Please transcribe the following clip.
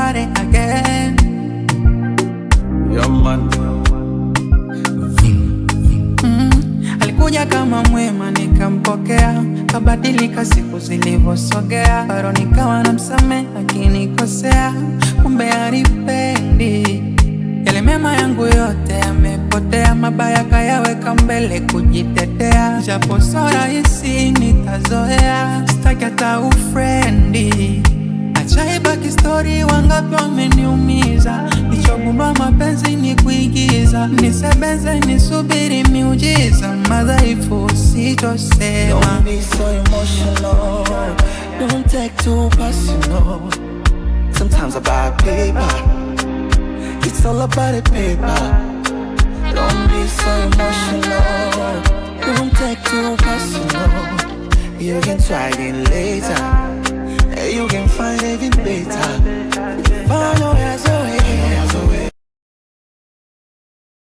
start it again. Your man. Alikuja kama mwema nikampokea, kabadilika siku zilivyosogea, bado nikawa namsamehe akinikosea, kumbe hanipendi. Yale mema yangu yote yamepotea, mabaya kayaweka mbele kujitetea, japo so rahisi nitazoea, sitaki hata ufrendi. Acha ibaki story, wangapi wameniumiza, nichogundua mapenzi ni kuigiza, nisebenze nisubiri miujiza, madhaifu sitosema. Don't be so emotional, don't take too personal. Sometimes about paper, it's all about the paper. Don't be so emotional, don't take too personal. You can try it later, you can find even better.